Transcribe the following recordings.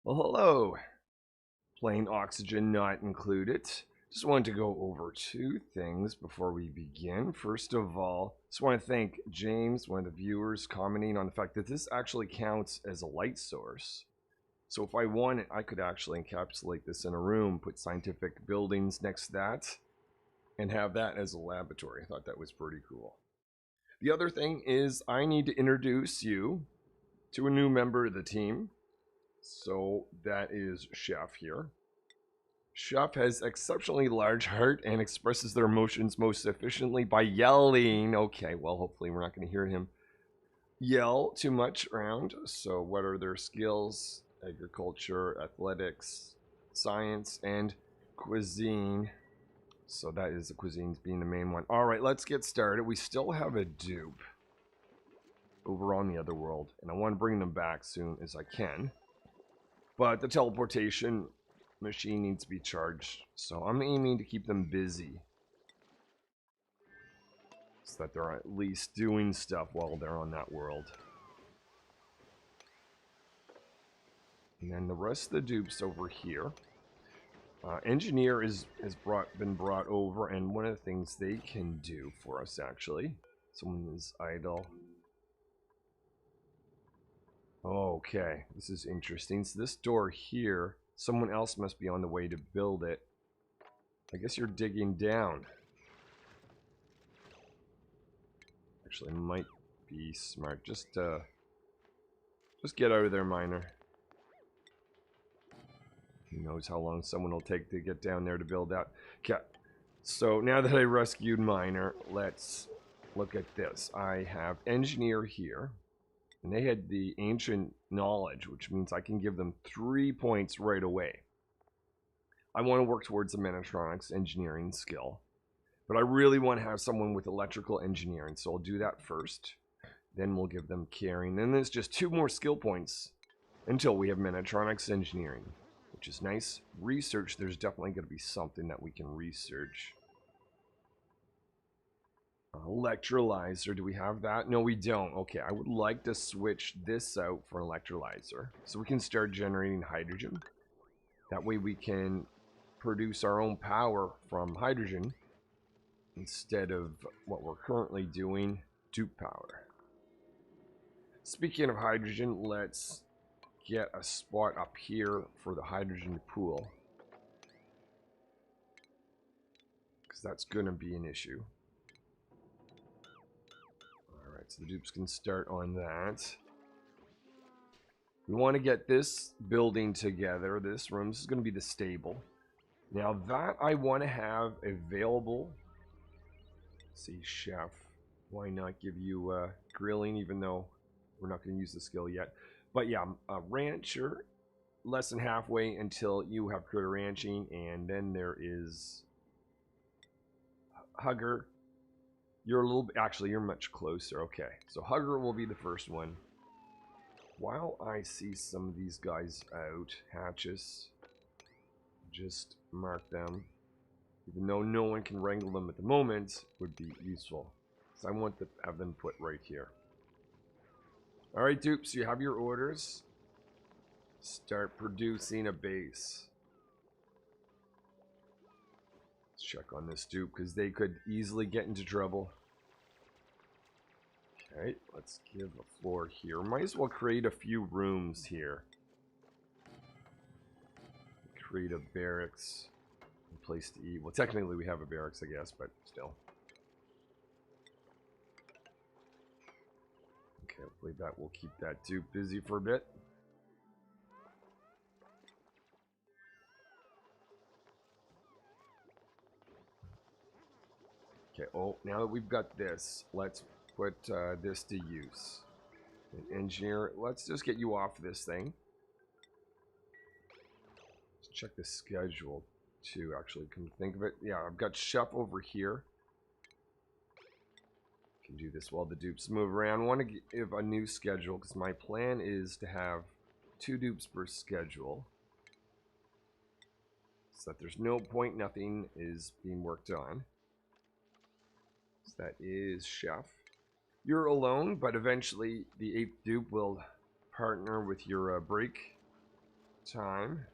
Well, hello. Plain oxygen not included. Just wanted to go over two things before we begin. First of all, just want to thank James, one of the viewers, commenting on the fact that this actually counts as a light source. So if I wanted, I could actually encapsulate this in a room, put scientific buildings next to that, and have that as a laboratory. I thought that was pretty cool. The other thing is I need to introduce you to a new member of the team. So that is Chef here. Chef has exceptionally large heart and expresses their emotions most efficiently by yelling. Okay, well, hopefully we're not going to hear him yell too much around. So what are their skills? Agriculture, athletics, science, and cuisine. So that is the cuisines being the main one. All right, let's get started. We still have a dupe over on the other world, and I want to bring them back soon as I can. But the teleportation machine needs to be charged, so I'm aiming to keep them busy so that they're at least doing stuff while they're on that world. And then the rest of the dupes over here. Engineer has been brought over, and one of the things they can do for us, actually. Someone is idle. Okay, this is interesting. So this door here, someone else must be on the way to build it. I guess you're digging down. Actually, might be smart. Just get out of there, miner. Who knows how long someone will take to get down there to build that. Okay, so now that I rescued miner, let's look at this. I have engineer here, and they had the ancient knowledge, which means I can give them 3 points right away. I want to work towards the Mechatronics engineering skill, but I really want to have someone with electrical engineering, so I'll do that first. Then we'll give them carrying. Then there's just 2 more skill points until we have Mechatronics engineering, which is nice. Research, there's definitely going to be something that we can research. Electrolyzer, do we have that? No, we don't. Okay, I would like to switch this out for an electrolyzer so we can start generating hydrogen. That way we can produce our own power from hydrogen instead of what we're currently doing, dupe power. Speaking of hydrogen, let's get a spot up here for the hydrogen pool, because that's going to be an issue. Alright, so the dupes can start on that. We want to get this building together, this room. This is going to be the stable. Now that I want to have available, let's see, chef, why not give you grilling, even though we're not going to use the skill yet. But yeah, a rancher, less than halfway until you have critter ranching, and then there is hugger. You're a little, actually you're much closer. Okay, so hugger will be the first one. While I see some of these guys out, hatches, just mark them. Even though no one can wrangle them at the moment, would be useful. So I want to have them put right here. Alright, dupes, you have your orders. Start producing a base. Let's check on this dupe, because they could easily get into trouble. Okay, let's give a floor here. Might as well create a few rooms here. Create a barracks. A place to eat. Well, technically we have a barracks, I guess, but still. Okay, hopefully that will keep that dupe busy for a bit. Okay, oh, now that we've got this, let's put this to use. An engineer, let's just get you off this thing. Let's check the schedule too, actually, come to think of it. Yeah, I've got chef over here. Can do this while the dupes move around. I want to give a new schedule, because my plan is to have 2 dupes per schedule, so that there's no point nothing is being worked on. So that is chef. You're alone, but eventually the 8th dupe will partner with your break. time.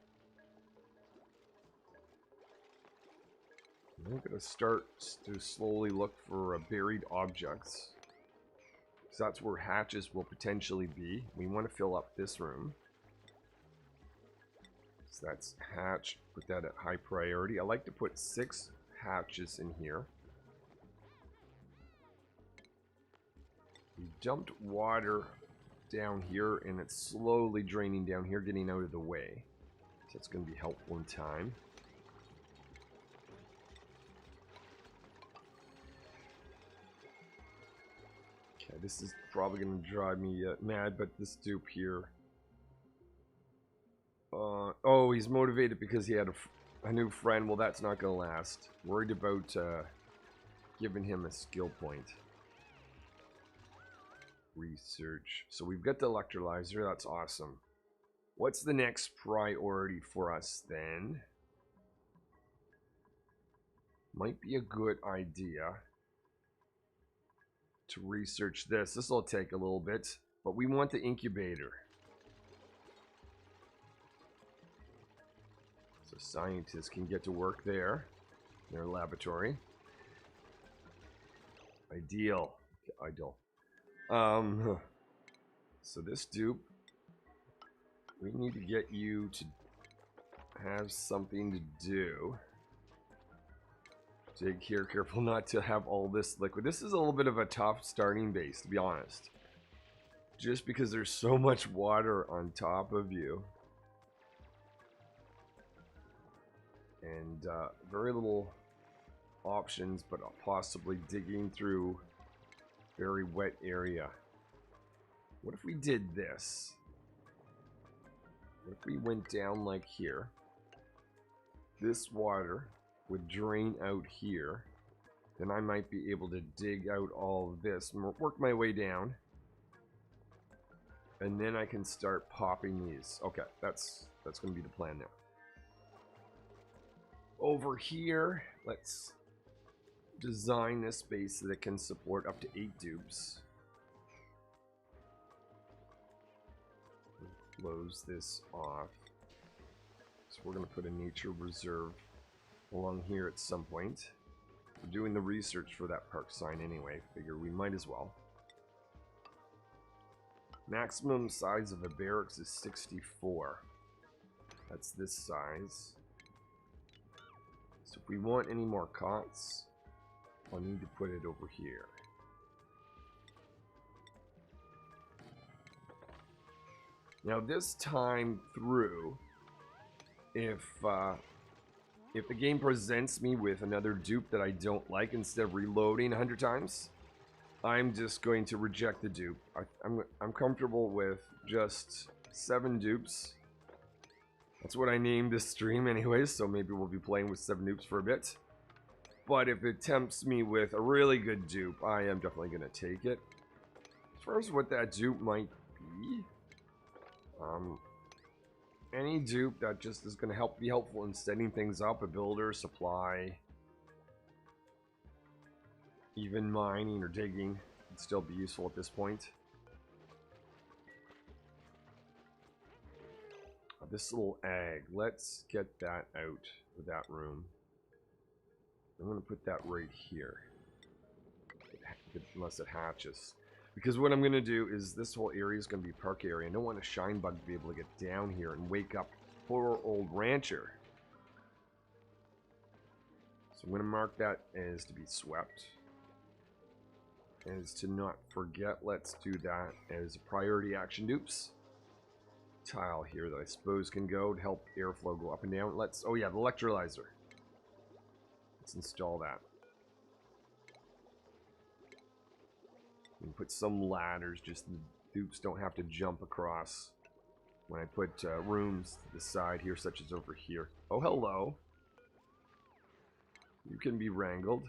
I'm going to start to slowly look for buried objects. So that's where hatches will potentially be. We want to fill up this room. So that's hatch. Put that at high priority. I like to put 6 hatches in here. We dumped water down here, and it's slowly draining down here, getting out of the way. So that's going to be helpful in time. Okay, this is probably going to drive me mad, but this dupe here... oh, he's motivated because he had a new friend. Well, that's not going to last. Worried about giving him a skill point. Research. So we've got the electrolyzer. That's awesome. What's the next priority for us then? Might be a good idea to research this. This will take a little bit, but we want the incubator. So scientists can get to work there in their laboratory. Ideal. Ideal. So this dupe, we need to get you to have something to do. Dig here, careful not to have all this liquid. This is a little bit of a tough starting base, to be honest. Just because there's so much water on top of you. And very little options, but possibly digging through very wet area. What if we did this? What if we went down like here? This water would drain out here. Then I might be able to dig out all of this, work my way down. And then I can start popping these. Okay, that's going to be the plan now. Over here, let's design this space so that it can support up to 8 dupes. Close this off. So we're going to put a nature reserve along here at some point. We're doing the research for that park sign anyway. Figure we might as well. Maximum size of a barracks is 64. That's this size. So if we want any more cots, I'll need to put it over here. Now this time through, if the game presents me with another dupe that I don't like, instead of reloading 100 times, I'm just going to reject the dupe. I'm comfortable with just 7 dupes. That's what I named this stream anyways, so maybe we'll be playing with 7 dupes for a bit. But if it tempts me with a really good dupe, I am definitely going to take it. As far as what that dupe might be, any dupe that just is going to be helpful in setting things up, a builder, supply, even mining or digging, would still be useful at this point. This little egg, let's get that out of that room. I'm going to put that right here, unless it hatches. Because what I'm going to do is this whole area is going to be park area. I don't want a shine bug to be able to get down here and wake up poor old rancher. So I'm going to mark that as to be swept. As to not forget, let's do that as a priority action dupes. Tile here that I suppose can go to help airflow go up and down. Let's, oh yeah, the electrolyzer. Let's install that. And put some ladders, just the dupes don't have to jump across when I put rooms to the side here, such as over here. Oh, hello. You can be wrangled.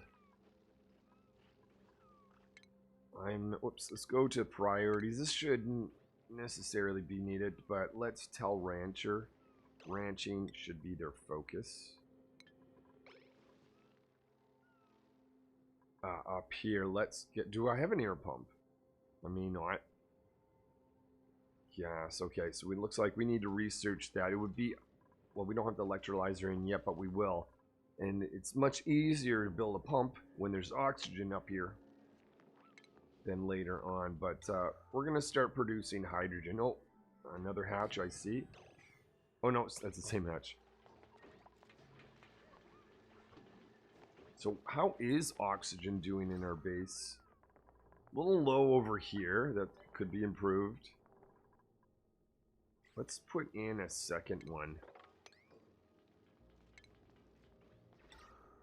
Whoops, let's go to priorities. This shouldn't necessarily be needed, but let's tell rancher. Ranching should be their focus. Up here, let's get... Do I have an air pump? I mean, Yes, okay, so it looks like we need to research that. It would be, well, we don't have the electrolyzer in yet, but we will. And it's much easier to build a pump when there's oxygen up here than later on. But we're going to start producing hydrogen. Oh, another hatch I see. Oh no, that's the same hatch. So how is oxygen doing in our base? A little low over here. That could be improved. Let's put in a second one.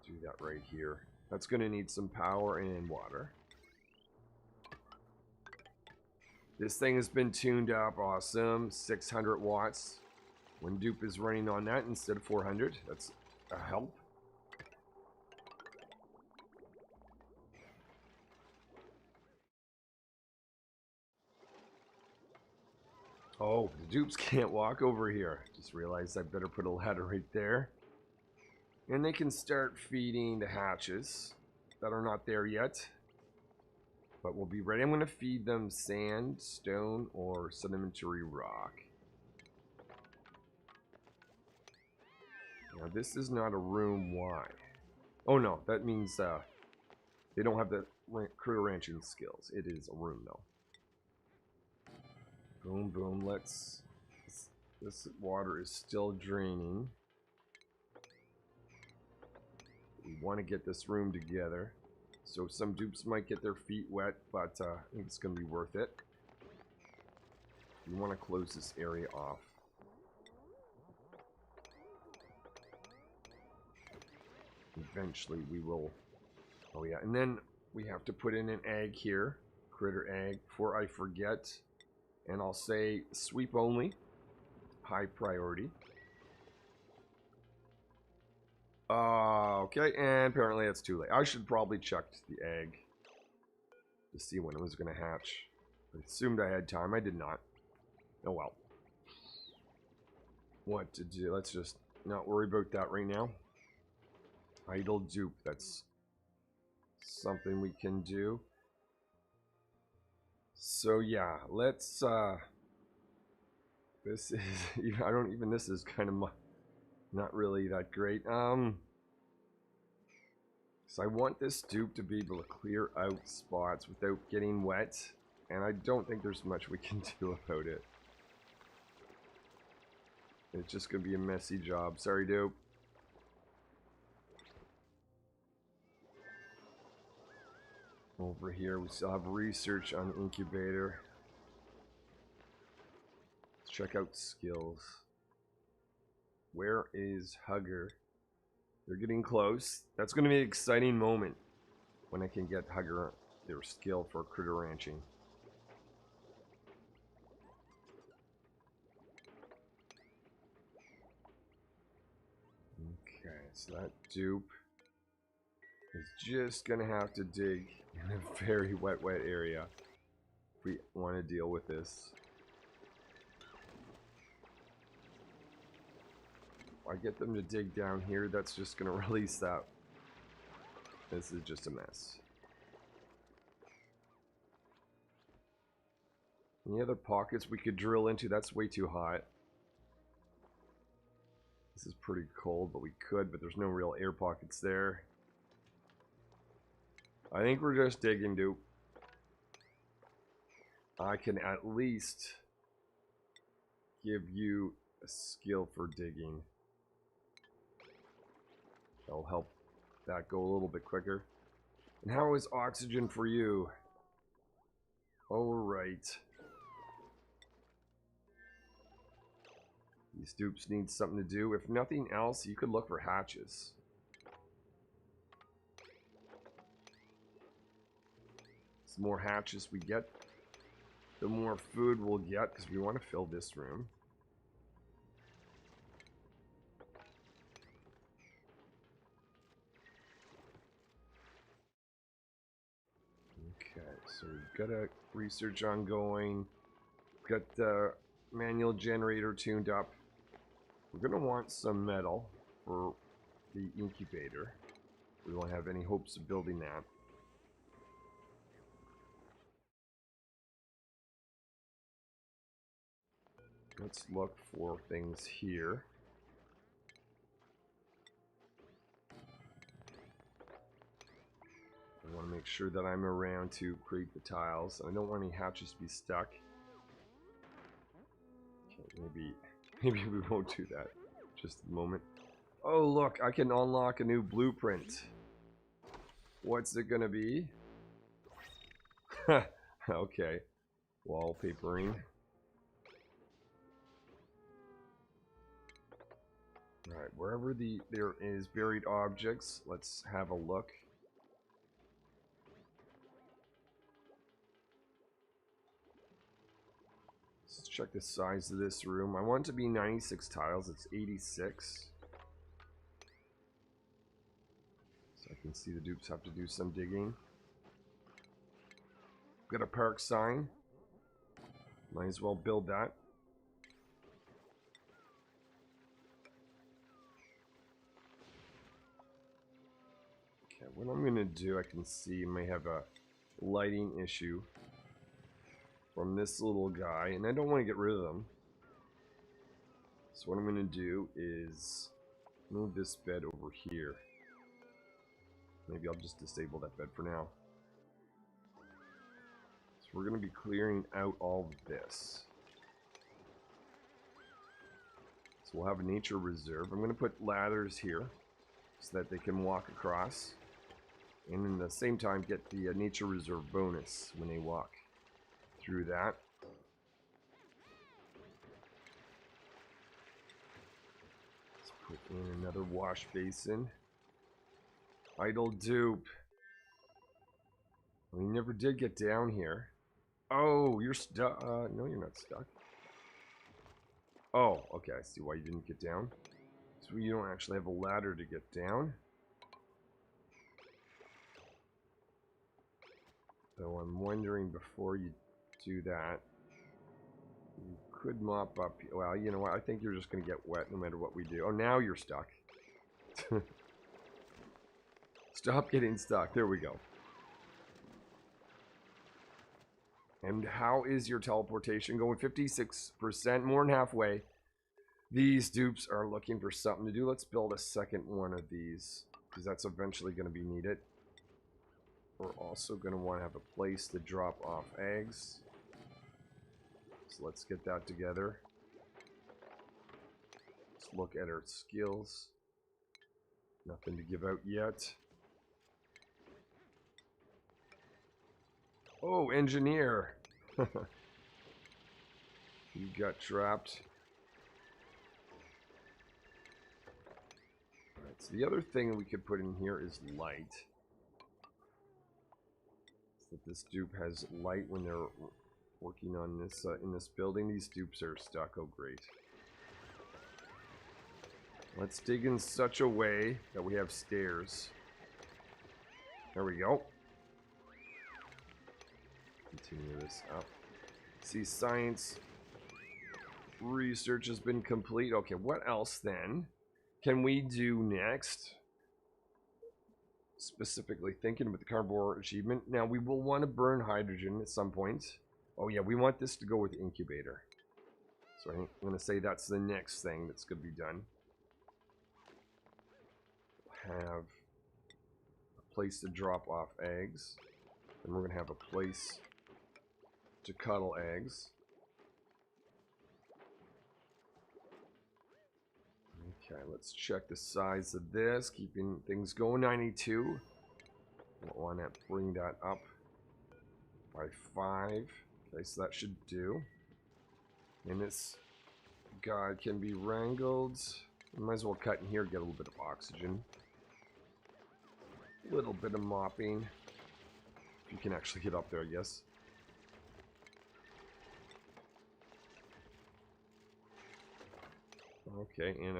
Do that right here. That's going to need some power and water. This thing has been tuned up. Awesome. 600 watts. When Dupe is running on that instead of 400. That's a help. Oh, the dupes can't walk over here. Just realized I better put a ladder right there. And they can start feeding the hatches that are not there yet. But we'll be ready. I'm going to feed them sand, stone, or sedimentary rock. Now this is not a room. Why? Oh no, that means they don't have the critter ranching skills. It is a room though. Boom, boom. Let's. This water is still draining. We want to get this room together. So some dupes might get their feet wet, but I think it's going to be worth it. We want to close this area off. Eventually we will. Oh yeah, and then we have to put in an egg here. Critter egg, before I forget. And I'll say sweep only. High priority. Okay, and apparently it's too late. I should probably check the egg to see when it was going to hatch. I assumed I had time. I did not. Oh well. What to do? Let's just not worry about that right now. Idle dupe. That's something we can do. So yeah, let's this is I don't even this is kind of not really that great. So I want this dupe to be able to clear out spots without getting wet, and I don't think there's much we can do about it. It's just gonna be a messy job. Sorry, dupe. Over here, we still have research on the incubator. Let's check out skills. Where is Hugger? They're getting close. That's going to be an exciting moment when I can get Hugger their skill for critter ranching. Okay, so that dupe is just going to have to dig in a very wet area if we want to deal with this. If I get them to dig down here, that's just going to release that. This is just a mess. Any other pockets we could drill into? That's way too hot. This is pretty cold, but we could, but there's no real air pockets there. I think we're just digging, dude. I can at least give you a skill for digging. That'll help that go a little bit quicker. And how is oxygen for you? Alright. These dupes need something to do. If nothing else, you could look for hatches. The more hatches we get, the more food we'll get, because we want to fill this room. Okay, so we've got a research ongoing. We've got the manual generator tuned up. We're going to want some metal for the incubator. We won't have any hopes of building that. Let's look for things here. I want to make sure that I'm around to create the tiles. I don't want any hatches to be stuck. Okay, maybe we won't do that. Just a moment. Oh look, I can unlock a new blueprint. What's it gonna be? Okay. Wallpapering. Alright, wherever there is buried objects, let's have a look. Let's check the size of this room. I want it to be 96 tiles. It's 86. So I can see the dupes have to do some digging. Got a park sign. Might as well build that. Okay, what I'm going to do, I can see I may have a lighting issue from this little guy, and I don't want to get rid of them. So what I'm going to do is move this bed over here. Maybe I'll just disable that bed for now. So we're going to be clearing out all of this. So we'll have a nature reserve. I'm going to put ladders here so that they can walk across. And in the same time get the nature reserve bonus when they walk through that. Let's put in another wash basin. Idle dupe. We never did get down here. Oh, you're stuck. No, you're not stuck. Oh, okay. I see why you didn't get down. So you don't actually have a ladder to get down. So I'm wondering, before you do that, you could mop up. Well, you know what? I think you're just going to get wet no matter what we do. Oh, now you're stuck. Stop getting stuck. There we go. And how is your teleportation going? 56%, more than halfway. These dupes are looking for something to do. Let's build a second one of these, because that's eventually going to be needed. We're also going to want to have a place to drop off eggs. So let's get that together. Let's look at our skills. Nothing to give out yet. Oh, engineer. You got trapped. Alright, so the other thing we could put in here is light. So that this dupe has light when they're working on this in this building. These dupes are stuck. Oh, great. Let's dig in such a way that we have stairs. There we go. Continue this up. See, science research has been complete. Okay, what else then can we do next? Specifically thinking about the carnivore achievement. Now, we will want to burn hydrogen at some point. Oh yeah, we want this to go with incubator. So I'm going to say that's the next thing that's going to be done. Have a place to drop off eggs. And we're going to have a place to cuddle eggs. Okay, let's check the size of this. Keeping things going. 92. We'll want to bring that up by 5. Okay, so that should do. And this guy can be wrangled. We might as well cut in here, get a little bit of oxygen. A little bit of mopping. If you can actually get up there, I guess. Okay, and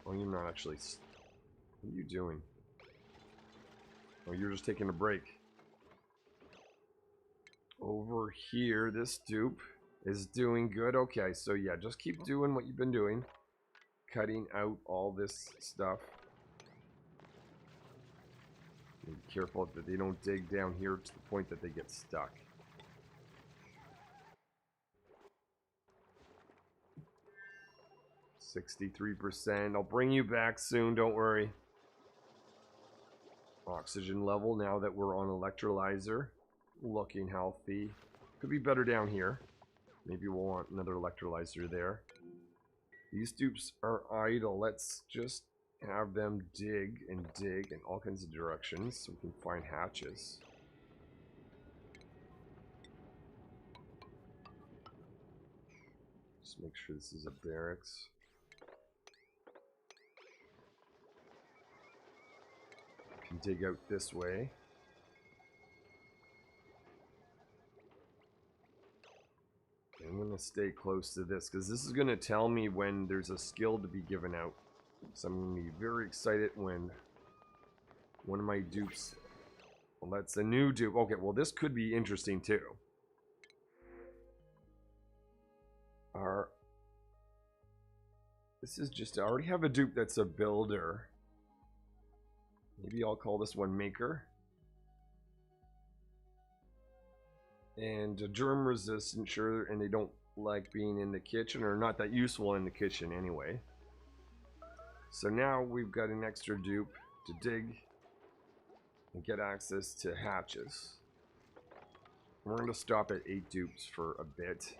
oh, you're not actually. What are you doing? Oh, you're just taking a break. Over here, this dupe is doing good. Okay, so yeah, just keep doing what you've been doing. Cutting out all this stuff. Be careful that they don't dig down here to the point that they get stuck. 63%. I'll bring you back soon, don't worry. Oxygen level now that we're on electrolyzer. Looking healthy. Could be better down here. Maybe we'll want another electrolyzer there. These dupes are idle. Let's just have them dig and dig in all kinds of directions so we can find hatches. Just make sure this is a barracks. Can dig out this way. I'm going to stay close to this because this is going to tell me when there's a skill to be given out. So I'm going to be very excited when one of my dupes... Well, that's a new dupe. Okay, well this could be interesting too. This is just... I already have a dupe that's a builder. Maybe I'll call this one Maker. And germ resistant, sure, and they don't like being in the kitchen, or not that useful in the kitchen anyway. So now we've got an extra dupe to dig and get access to hatches. We're going to stop at 8 dupes for a bit.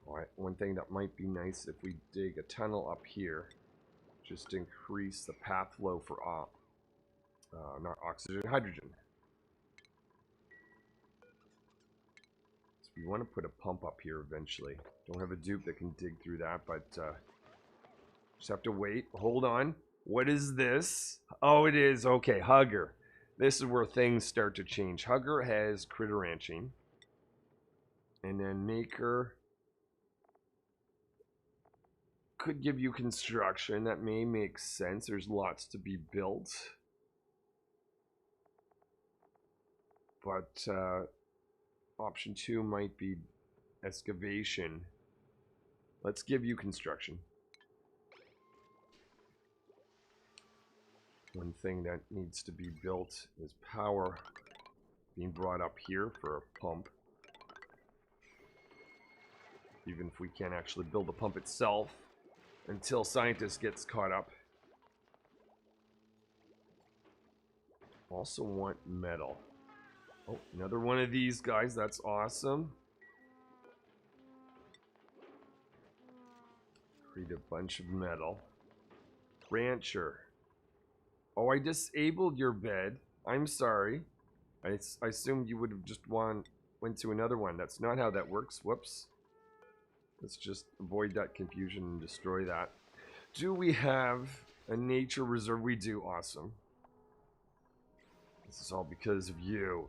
Alright, one thing that might be nice if we dig a tunnel up here, just to increase the path flow for not oxygen, hydrogen. So we want to put a pump up here eventually. Don't have a dupe that can dig through that, but just have to wait. Hold on. What is this? Oh, it is. Okay, Hugger. This is where things start to change. Hugger has critter ranching. And then Maker could give you construction. That may make sense. There's lots to be built. But option 2 might be excavation. Let's give you construction. One thing that needs to be built is power being brought up here for a pump. Even if we can't actually build the pump itself until scientist gets caught up. Also want metal. Oh, another one of these guys. That's awesome. Create a bunch of metal. Rancher. Oh, I disabled your bed. I'm sorry. I assumed you would have just went to another one. That's not how that works. Whoops. Let's just avoid that confusion and destroy that. Do we have a nature reserve? We do. Awesome. This is all because of you.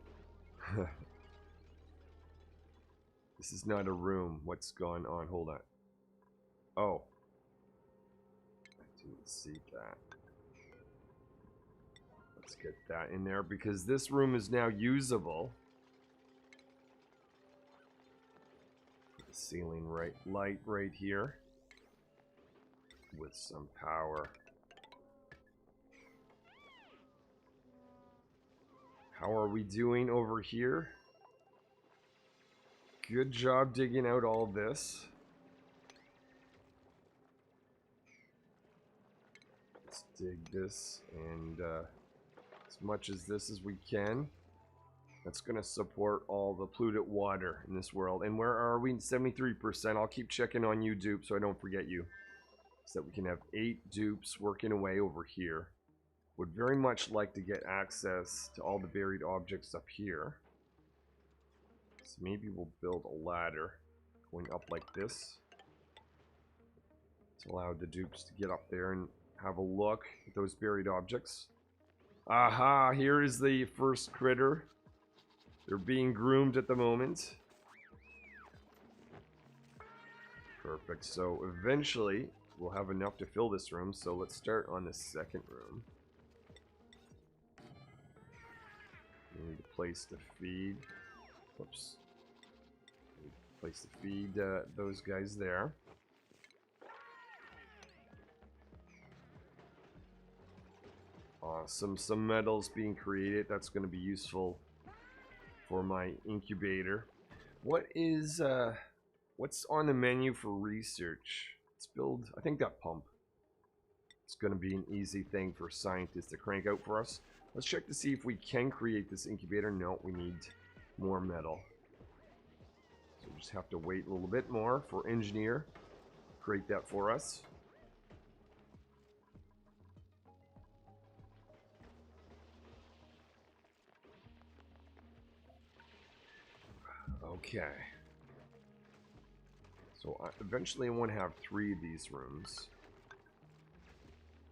This is not a room. What's going on? Hold on. Oh. I didn't see that. Let's get that in there because this room is now usable. Put the ceiling light right here with some power. How are we doing over here? Good job digging out all this. Let's dig this and as much as this as we can. That's going to support all the polluted water in this world. And where are we? 73%. I'll keep checking on you, dupe, so I don't forget you. So that we can have 8 dupes working away over here. Would very much like to get access to all the buried objects up here. So maybe we'll build a ladder going up like this to allow the dupes to get up there and have a look at those buried objects. Aha, here is the first critter. They're being groomed at the moment. Perfect. So eventually we'll have enough to fill this room. So let's start on the second room. We need a place to feed. Whoops. Need a place to feed those guys there. Awesome. Some metals being created. That's going to be useful for my incubator. What is What's on the menu for research? Let's build, I think, that pump. It's going to be an easy thing for scientists to crank out for us. Let's check to see if we can create this incubator. No, we need more metal. So we just have to wait a little bit more for engineer to create that for us. Okay. So eventually I want to have 3 of these rooms.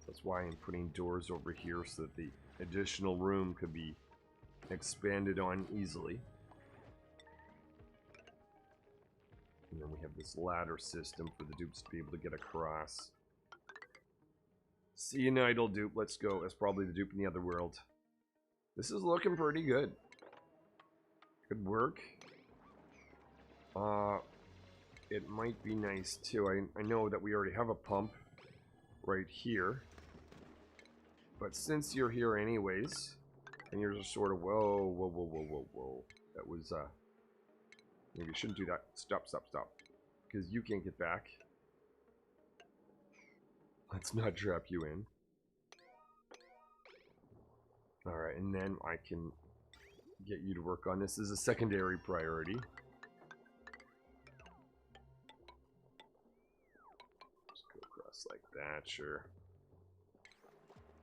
That's why I'm putting doors over here so that the additional room could be expanded on easily. And then we have this ladder system for the dupes to be able to get across. See an idle dupe, let's go. That's probably the dupe in the other world. This is looking pretty good. Good work. It might be nice too. I know that we already have a pump right here. But since you're here anyways, and you're just sort of, whoa. That was, maybe you shouldn't do that. Stop. Because you can't get back. Let's not trap you in. Alright, and then I can get you to work on this as a secondary priority. Just go across like that, sure.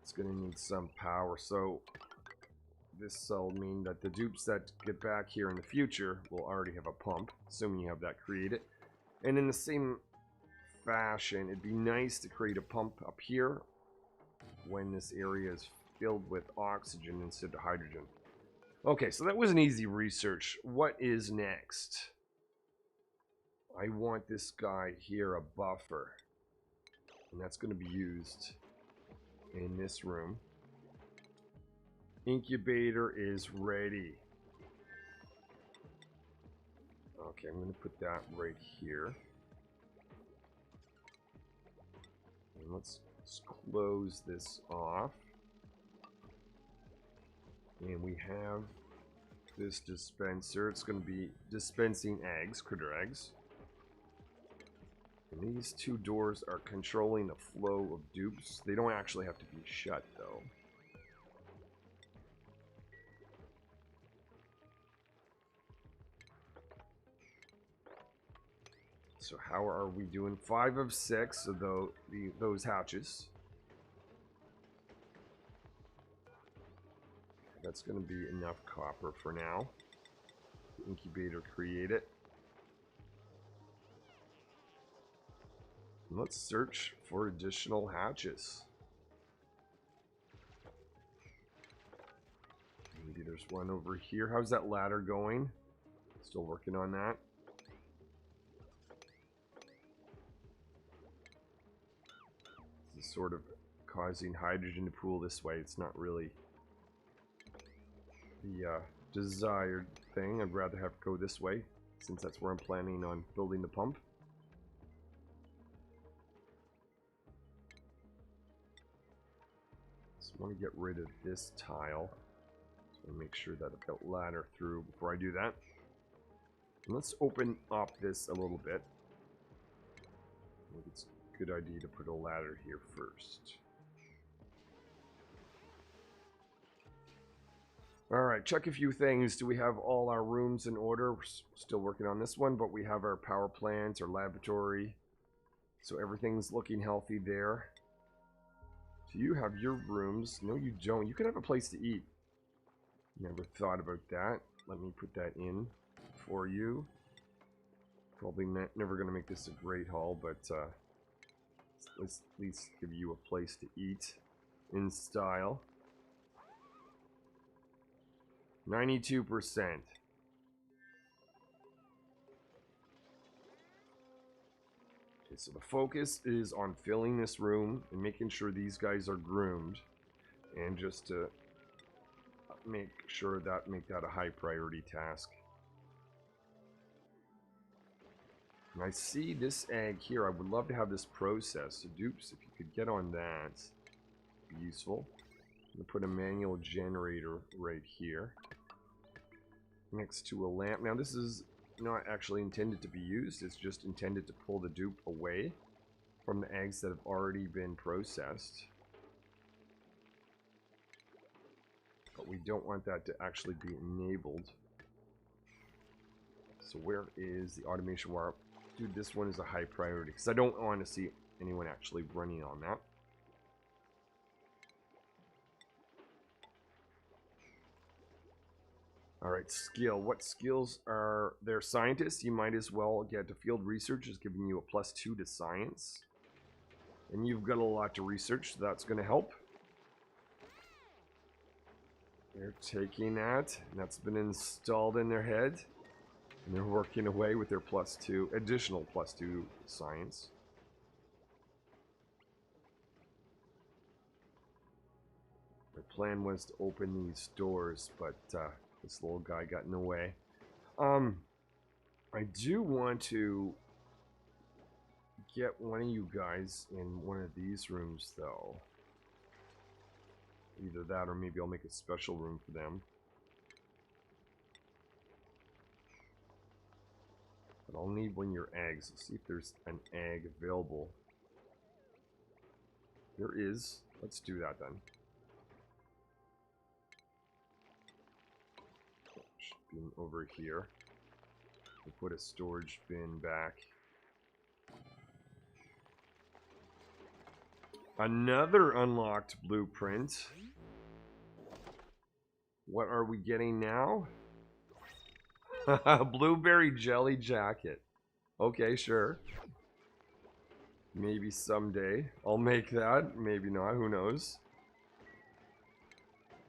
It's going to need some power, so this will mean that the dupes that get back here in the future will already have a pump, assuming you have that created. And in the same fashion, it'd be nice to create a pump up here when this area is filled with oxygen instead of hydrogen. Okay, so that was an easy research. What is next? I want this guy here, a buffer, and that's going to be used in this room. Incubator is ready. Okay, I'm going to put that right here. And let's close this off. And we have this dispenser. It's going to be dispensing eggs, critter eggs. And these 2 doors are controlling the flow of dupes. They don't actually have to be shut, though. So how are we doing? 5 of 6 of those hatches. That's going to be enough copper for now. The incubator create it. And let's search for additional hatches. Maybe there's one over here. How's that ladder going? Still working on that. This is sort of causing hydrogen to pool this way. It's not really the desired thing. I'd rather have it go this way, since that's where I'm planning on building the pump. Just want to get rid of this tile. So make sure that I've got ladder through before I do that. And let's open up this a little bit. I think it's a good idea to put a ladder here first. Alright, check a few things. Do we have all our rooms in order? We're still working on this one, but we have our power plant, our laboratory. So everything's looking healthy there. Do you have your rooms? No, you don't. You could have a place to eat. Never thought about that. Let me put that in for you. Probably never going to make this a great haul, but let's at least give you a place to eat in style. 92%. Okay, so the focus is on filling this room and making sure these guys are groomed, and just to make sure that make that a high priority task. And I see this egg here. I would love to have this processed. So dupes, if you could get on that, it'd be useful. I'm going to put a manual generator right here next to a lamp. Now this is not actually intended to be used. It's just intended to pull the dupe away from the eggs that have already been processed. But we don't want that to actually be enabled. So where is the automation wire? Dude, this one is a high priority because I don't want to see anyone actually running on that. Alright, skill. What skills are there? Scientists, you might as well get to field research, is giving you a +2 to science. And you've got a lot to research, so that's going to help. They're taking that, and that's been installed in their head. And they're working away with their +2, additional +2 science. Their plan was to open these doors, but this little guy got in the way. I do want to get one of you guys in one of these rooms, though. Either that, or maybe I'll make a special room for them. But I'll need one of your eggs. Let's see if there's an egg available. There is. Let's do that then. Should be over here. We'll put a storage bin back. Another unlocked blueprint. What are we getting now? Blueberry jelly jacket. Okay, sure. Maybe someday I'll make that. Maybe not. Who knows?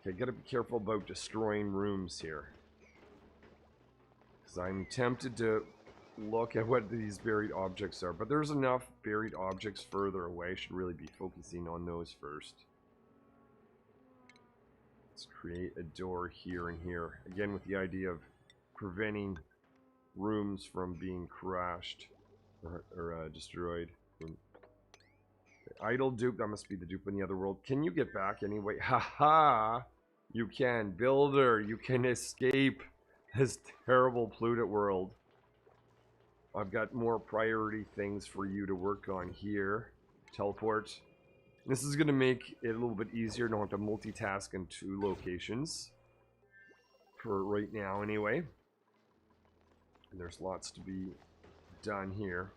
Okay, gotta be careful about destroying rooms here. Because I'm tempted to look at what these buried objects are. But there's enough buried objects further away. Should really be focusing on those first. Let's create a door here and here. Again, with the idea of preventing rooms from being crashed or destroyed. Okay, idle dupe, that must be the dupe in the other world. Can you get back anyway? Haha! You can. Builder, you can escape this terrible polluted world. I've got more priority things for you to work on here. Teleport. This is going to make it a little bit easier. Don't have to multitask in 2 locations. For right now, anyway. And there's lots to be done here.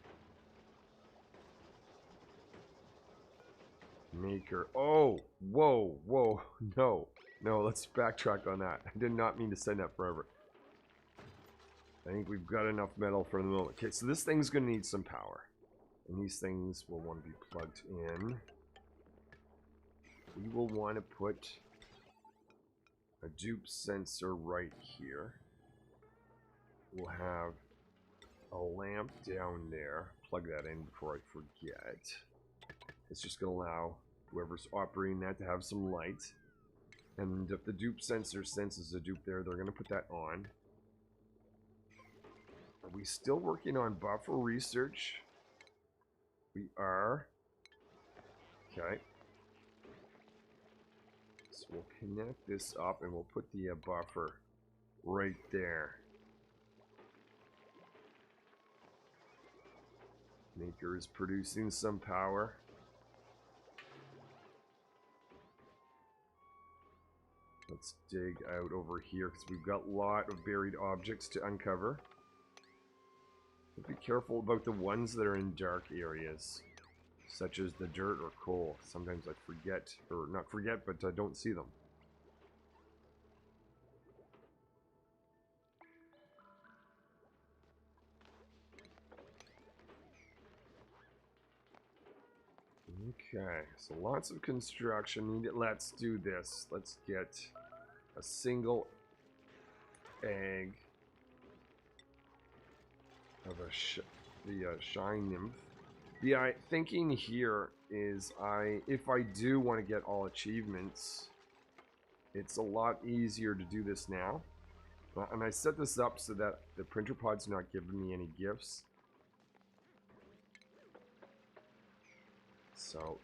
Maker. Oh! Whoa! Whoa! No. No, let's backtrack on that. I did not mean to send that forever. I think we've got enough metal for the moment. Okay, so this thing's going to need some power. And these things will want to be plugged in. We will want to put a dupe sensor right here. We'll have a lamp down there. Plug that in before I forget. It's just going to allow whoever's operating that to have some light. And if the dupe sensor senses a dupe there, they're going to put that on. Are we still working on buffer research? We are. Okay. So we'll connect this up and we'll put the buffer right there. Maker is producing some power. Let's dig out over here because we've got a lot of buried objects to uncover. But be careful about the ones that are in dark areas, such as the dirt or coal. Sometimes I forget, or not forget, but I don't see them. Okay, so lots of construction. Let's do this. Let's get a single egg of the shine nymph. The thinking here is if I do want to get all achievements, it's a lot easier to do this now. And I set this up so that the printer pod's not giving me any gifts. So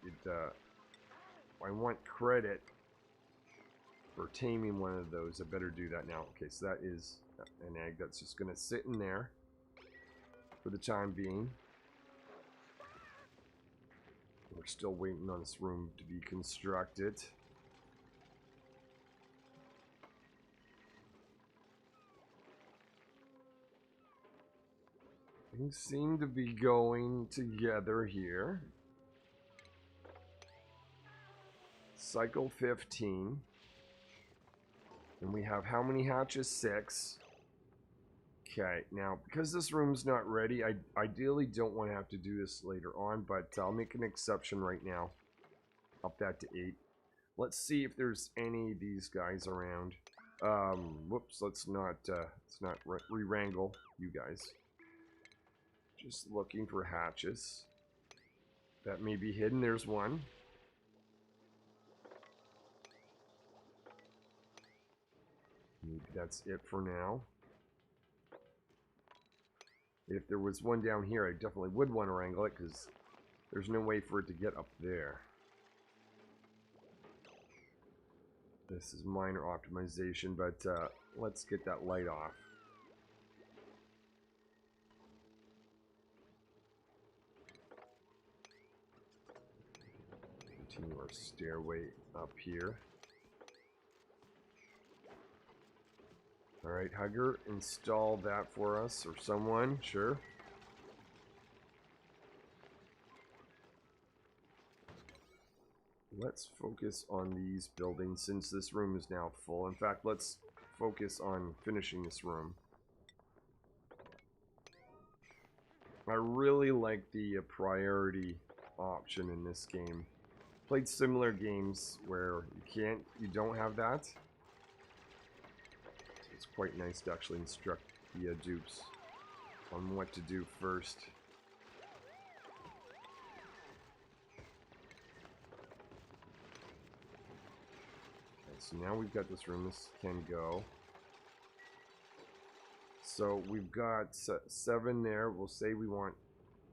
I want credit for taming one of those. I better do that now. Okay, so that is an egg that's just going to sit in there for the time being. We're still waiting on this room to be constructed. Things seem to be going together here. Cycle 15. And we have how many hatches? 6. Okay, now, because this room's not ready, I ideally don't want to have to do this later on, but I'll make an exception right now. Up that to 8. Let's see if there's any of these guys around. Whoops, let's not re-wrangle you guys. Just looking for hatches. That may be hidden. There's one. Maybe that's it for now. If there was one down here, I definitely would want to wrangle it, because there's no way for it to get up there. This is minor optimization, but let's get that light off. Continue our stairway up here. Alright, Hugger, install that for us, or someone, sure. Let's focus on these buildings since this room is now full. In fact, let's focus on finishing this room. I really like the priority option in this game. Played similar games where you don't have that. It's quite nice to actually instruct the dupes on what to do first. Okay, so now we've got this room. This can go. So we've got 7 there. We'll say we want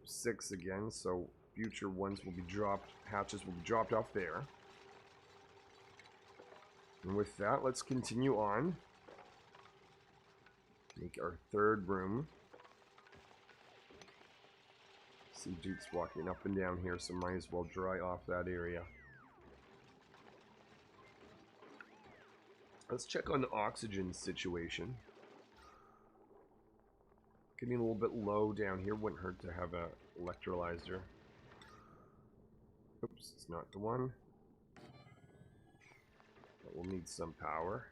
6 again, so future ones will be dropped. Hatches will be dropped off there. And with that, let's continue on. Make our 3rd room. See dupes walking up and down here, so might as well dry off that area. Let's check on the oxygen situation. Getting a little bit low down here. Wouldn't hurt to have a electrolyzer. Oops, it's not the one. But we'll need some power.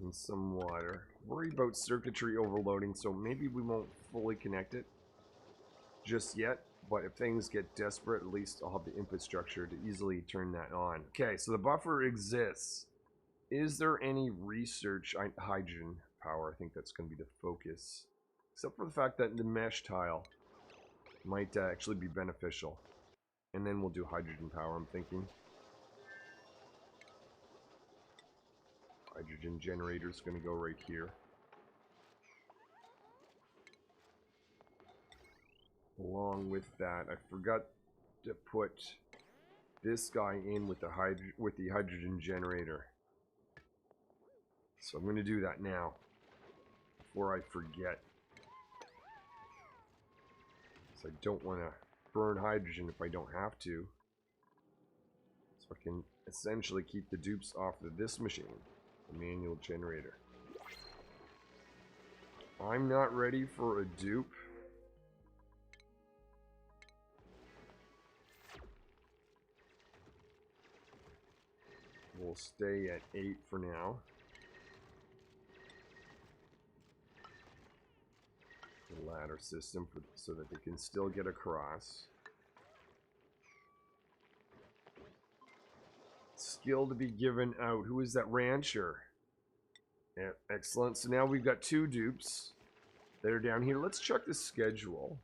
And some water. Worry about circuitry overloading, so maybe we won't fully connect it just yet. But if things get desperate, at least I'll have the infrastructure to easily turn that on. Okay, so the buffer exists. Is there any research hydrogen power? I think that's going to be the focus. Except for the fact that the mesh tile might actually be beneficial. And then we'll do hydrogen power, I'm thinking. Hydrogen generator is going to go right here. Along with that, I forgot to put this guy in with the hydrogen generator. So I'm going to do that now before I forget. So I don't want to burn hydrogen if I don't have to. So I can essentially keep the dupes off of this machine. The manual generator. I'm not ready for a dupe. We'll stay at 8 for now. The ladder system so that they can still get across. Skill to be given out. Who is that rancher? Yeah, excellent. So now we've got 2 dupes that are down here. Let's check the schedule.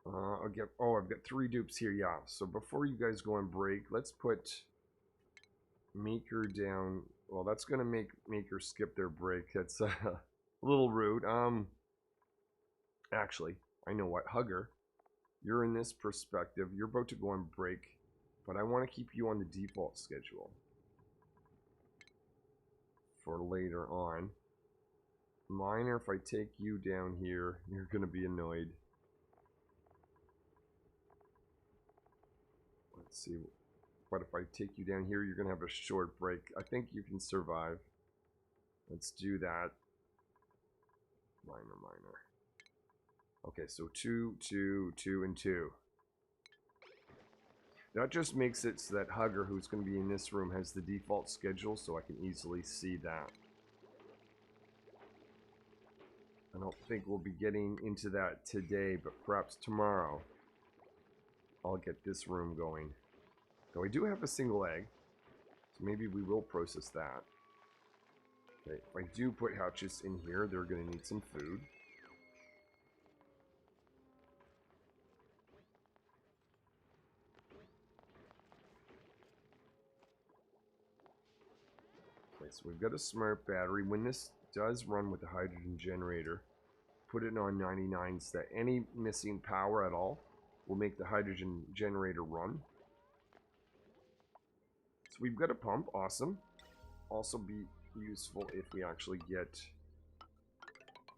I've got 3 dupes here. Yeah. So before you guys go on break, let's put Maker down. Well, that's gonna make Maker skip their break. That's a little rude. Actually, I know what. Hugger, You're in this perspective. You're about to go on break, but I want to keep you on the default schedule for later on. Miner, if I take you down here, you're going to be annoyed. Let's see. But if I take you down here, you're going to have a short break. I think you can survive. Let's do that. Miner. Okay, so 2, 2, 2, and 2. That just makes it so that Hugger, who's going to be in this room, has the default schedule, so I can easily see that. I don't think we'll be getting into that today, but perhaps tomorrow I'll get this room going. So I do have a single egg, so maybe we will process that. Okay, if I do put hatches in here, they're going to need some food. Okay, so we've got a smart battery. When this does run with the hydrogen generator, put it on 99 so that any missing power at all will make the hydrogen generator run. So we've got a pump, awesome. Also be useful if we actually get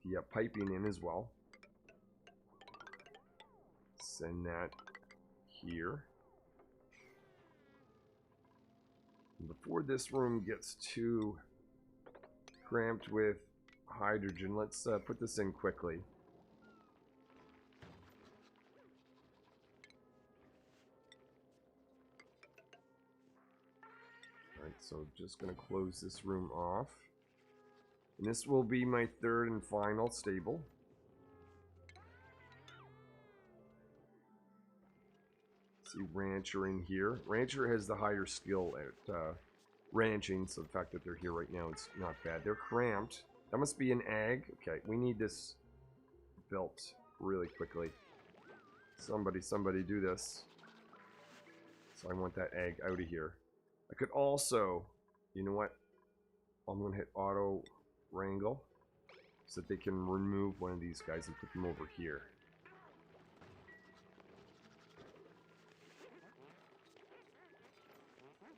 the piping in as well. Send that here. And before this room gets too cramped with hydrogen, let's put this in quickly. Alright, so just going to close this room off. And this will be my third and final stable. See Rancher in here. Rancher has the higher skill at ranching, so the fact that they're here right now is not bad. They're cramped. That must be an egg. Okay, we need this built really quickly. Somebody do this. So I want that egg out of here. I could also, you know what? I'm going to hit auto wrangle so that they can remove one of these guys and put them over here.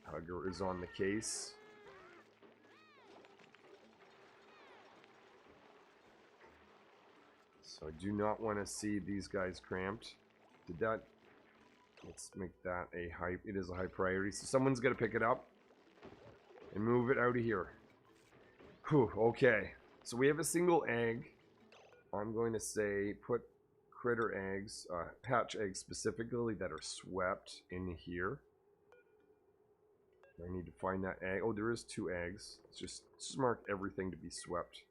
Hugger is on the case. So I do not want to see these guys cramped. Did that? Let's make that a high. It is a high priority. So someone's got to pick it up and move it out of here. Whew, okay. So we have a single egg. I'm going to say put critter eggs, hatch eggs specifically that are swept in here. I need to find that egg. Oh, there is 2 eggs. Let's just mark everything to be swept.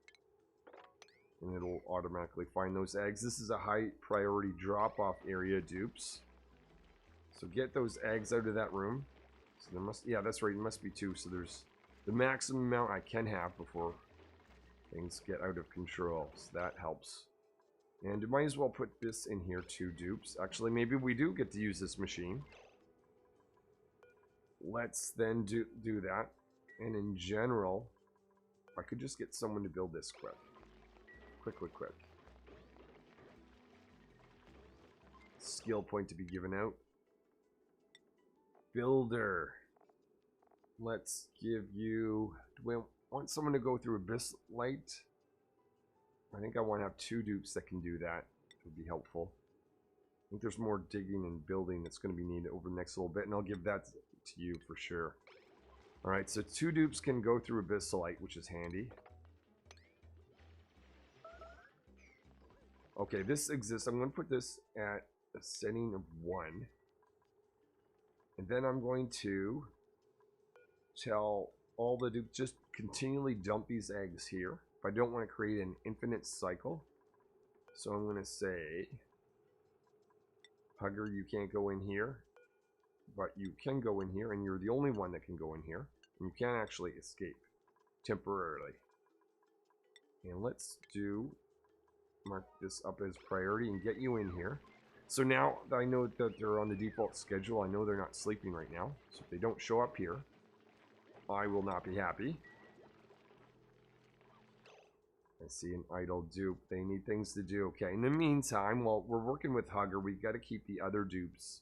And it'll automatically find those eggs. This is a high priority drop-off area, dupes. So get those eggs out of that room. So there must, yeah, that's right, it must be 2. So there's the maximum amount I can have before things get out of control. So that helps. And I might as well put this in here too, dupes. Actually, maybe we do get to use this machine. Let's then do that. And in general, I could just get someone to build this quick. Quick. Skill point to be given out. Builder. Let's give you... Do we want someone to go through Abyss Light? I think I want to have 2 dupes that can do that. It would be helpful. I think there's more digging and building that's going to be needed over the next little bit, and I'll give that to you for sure. Alright, so 2 dupes can go through Abyssalite, which is handy. Okay, this exists. I'm going to put this at a setting of 1. And then I'm going to tell all the dupes, just continually dump these eggs here. If I don't want to create an infinite cycle. So I'm going to say, Hugger, you can't go in here. But you can go in here, and you're the only one that can go in here. And you can actually escape temporarily. And let's mark this up as priority and get you in here. So now that I know that they're on the default schedule, I know they're not sleeping right now. So if they don't show up here, I will not be happy. I see an idle dupe. They need things to do. Okay, in the meantime, while we're working with Hugger, we've got to keep the other dupes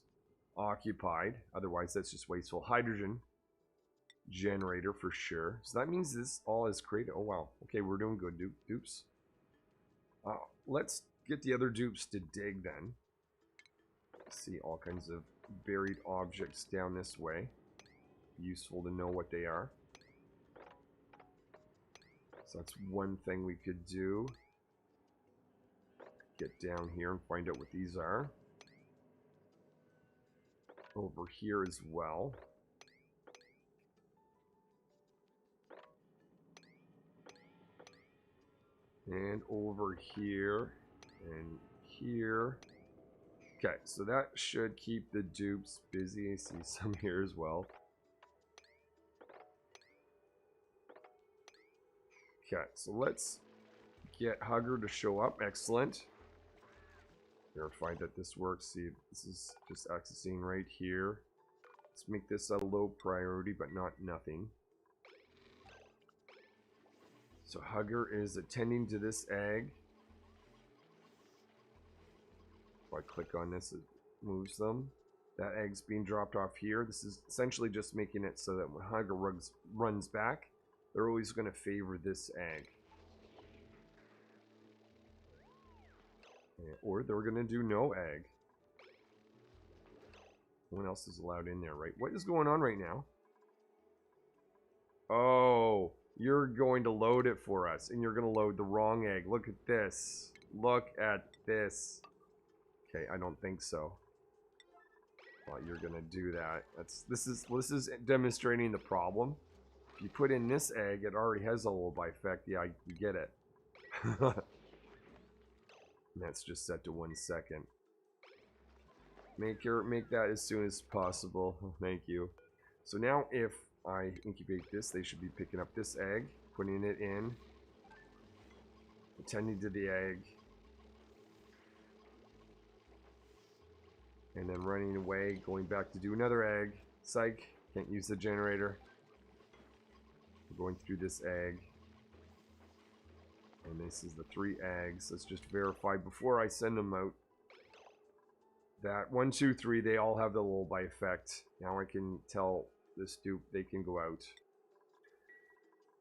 occupied. Otherwise, that's just wasteful hydrogen generator for sure. So that means this all is created. Oh, wow. Okay, we're doing good, dupes. Let's get the other dupes to dig then. See all kinds of buried objects down this way. Useful to know what they are. So that's one thing we could do. Get down here and find out what these are. Over here as well. And over here and here. Okay, so that should keep the dupes busy. I see some here as well. Okay, so let's get Hugger to show up. Excellent. Verify that this works. See, this is just accessing right here. Let's make this a low priority, but not nothing. So Hugger is attending to this egg. If I click on this, it moves them. That egg's being dropped off here. This is essentially just making it so that when Hugger runs back, they're always going to favor this egg. Or they're going to do no egg. No one else is allowed in there, right? What is going on right now? Oh, you're going to load it for us. And you're going to load the wrong egg. Look at this. Look at this. Okay, I don't think so. Well, you're going to do that. This is demonstrating the problem. If you put in this egg, it already has a lullaby effect. Yeah, you get it. And that's just set to 1 second. Make that as soon as possible. Thank you. So now if I incubate this, they should be picking up this egg, putting it in, attending to the egg, and then running away, going back to do another egg. Psych, can't use the generator. We're going through this egg. And this is the 3 eggs. Let's just verify before I send them out that 1, 2, 3, they all have the lullaby effect. Now I can tell this dupe they can go out.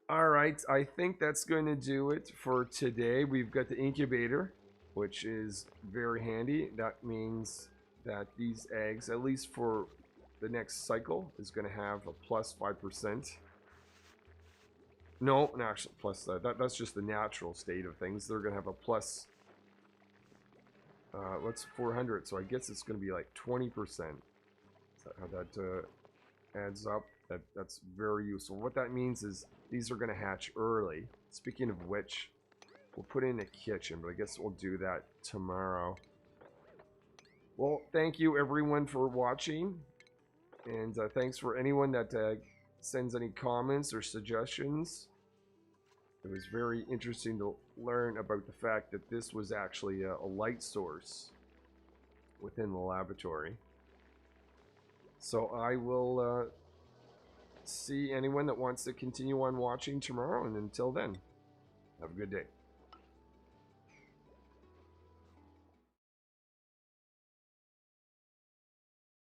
Alright, I think that's going to do it for today. We've got the incubator, which is very handy. That means that these eggs, at least for the next cycle, is going to have a plus 5%. No, actually, plus that's just the natural state of things. They're going to have a plus, what's 400? So I guess it's going to be like 20%. Is that how that adds up? That's very useful. What that means is these are going to hatch early. Speaking of which, we'll put in a kitchen, but I guess we'll do that tomorrow. Well, thank you everyone for watching, and thanks for anyone that sends any comments or suggestions. It was very interesting to learn about the fact that this was actually a light source within the laboratory. So I will see anyone that wants to continue on watching tomorrow, and until then, have a good day.